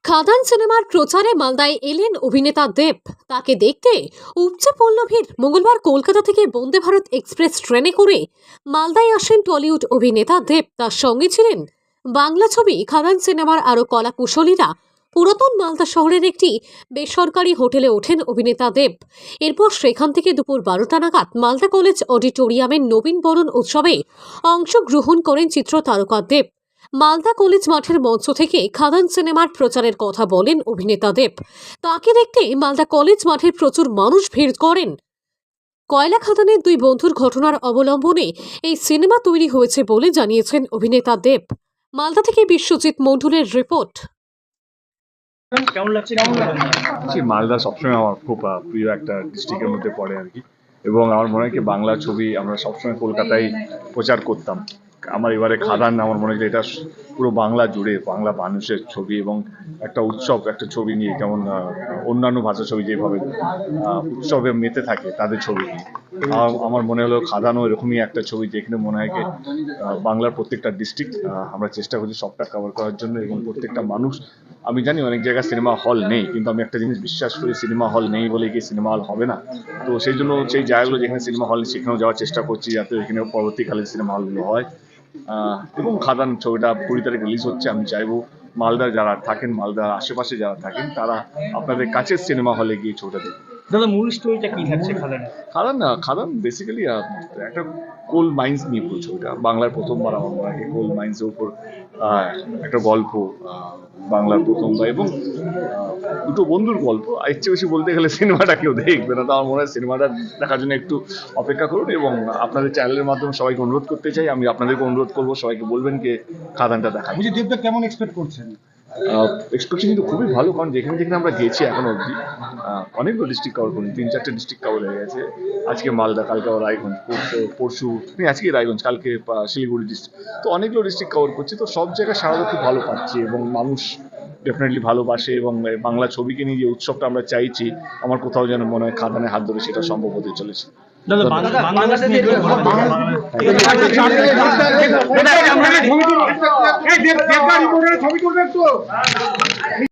খাদান সিনেমার প্রচারে মালদায় এলেন অভিনেতা দেব। তাকে দেখতে উপচে পড়ল ভিড়। মঙ্গলবার কলকাতা থেকে বন্দে ভারত এক্সপ্রেস ট্রেনে করে মালদায় আসেন টলিউড অভিনেতা দেব। তার সঙ্গে ছিলেন বাংলা ছবি খাদান সিনেমার আরও কলা কুশলীরা। পুরাতন মালদা শহরের একটি বেসরকারি হোটেলে ওঠেন অভিনেতা দেব। এরপর সেখান থেকে দুপুর 12টা নাগাদ মালদা কলেজ অডিটোরিয়ামের নবীন বরণ উৎসবে অংশগ্রহণ করেন চিত্র তারকা দেব। মালদা কলেজ মাঠের মঞ্চ থেকে খাদান সিনেমার প্রচারের কথা বলেন অভিনেতা দেব। তাকে দেখতে মালদা কলেজ মাঠে প্রচুর মানুষ ভিড় করেন। কয়লা খাদানের দুই বন্ধুর ঘটনার অবলম্বনে এই সিনেমা তৈরি হয়েছে বলে জানিয়েছেন অভিনেতা দেব। মালদা থেকে বিশ্বজিৎ মণ্ডলের রিপোর্ট। কেমন লাগছে? মালদা সবসময় আমার খুব প্রিয় একটা ডিস্ট্রিক্টের মধ্যে পড়ে আর কি, এবং আমার মনে হয় কি বাংলা ছবি আমরা সবসময় কলকাতায় প্রচার করতাম। আমার এবারে খাদান আমার মনে হয় এটা পুরো বাংলা জুড়ে বাংলা মানুষের ছবি এবং একটা উৎসব, একটা ছবি নিয়ে যেমন অন্যান্য ভাষা ছবি যেভাবে উৎসবে মেতে থাকে তাদের ছবি নিয়ে আমার মনে হলো খাদানও এরকমই একটা ছবি, যেখানে মনে হয় কি বাংলার প্রত্যেকটা ডিস্ট্রিক্ট আমরা চেষ্টা করছি সবটা কভার করার জন্য, এবং প্রত্যেকটা মানুষ, আমি জানি অনেক জায়গায় সিনেমা হল নেই, কিন্তু আমি একটা জিনিস বিশ্বাস করি সিনেমা হল নেই বলে কি সিনেমা হল হবে না। তো সেই জন্য সেই জায়গাগুলো যেখানে সিনেমা হল নেই সেখানেও যাওয়ার চেষ্টা করছি, যাতে এখানে পরবর্তীকালে সিনেমা হলগুলো হয়। এবং খাদান ছবিটা 20 তারিখ রিলিজ হচ্ছে। আমি চাইবো মালদার যারা থাকেন, মালদার আশেপাশে যারা থাকেন, তারা আপনাদের কাছের সিনেমা হলে গিয়ে ছবিটা দেখুন। দাদা, মূল স্টোরিটা কি থাকছে খাদান বেসিক্যালি একটা কোল মাইন্স নিয়ে পুরো ছবিটা। বাংলার প্রথমবার আমার মনে হয় কোল মাইন্সের উপর একটা গল্প, বাংলার প্রথমবার, এবং দুটো বন্ধুর গল্প। এর চেয়ে বেশি বলতে গেলে সিনেমাটা কেউ দেখবে না, তো আমার মনে হয় সিনেমাটা দেখার জন্য একটু অপেক্ষা করুন। এবং আপনাদের চ্যানেলের মাধ্যমে সবাইকে অনুরোধ করতে চাই, আমি আপনাদেরকে অনুরোধ করবো সবাইকে বলবেন যে খাদানটা দেখা। দেবদা কেমন এক্সপেক্ট করছেন? এক্সপেকশন কিন্তু খুবই ভালো, কারণ যেখানে যেখানে আমরা গেছি এখনো অবধি অনেকগুলো ডিস্ট্রিক্ট কভার করি, 3-4টে ডিস্ট্রিক্ট কভার হয়ে গেছে। আজকে মালদা, কালকে রায়গঞ্জ, পরশু আজকে রায়গঞ্জ, কালকে শিলিগুড়ি ডিস্ট্রিক্ট, তো অনেকগুলো ডিস্ট্রিক্ট কভার করছি। তো সব জায়গায় সারাটা খুব ভালো পাচ্ছি এবং মানুষ ডেফিনেটলি ভালোবাসে, এবং বাংলা ছবিকে নিয়ে যে উৎসবটা আমরা চাইছি, আমার কোথাও যেন মনে হয় খাদানের হাত ধরে সেটা সম্ভব হতে চলেছে। ছবি তুলবেন তো?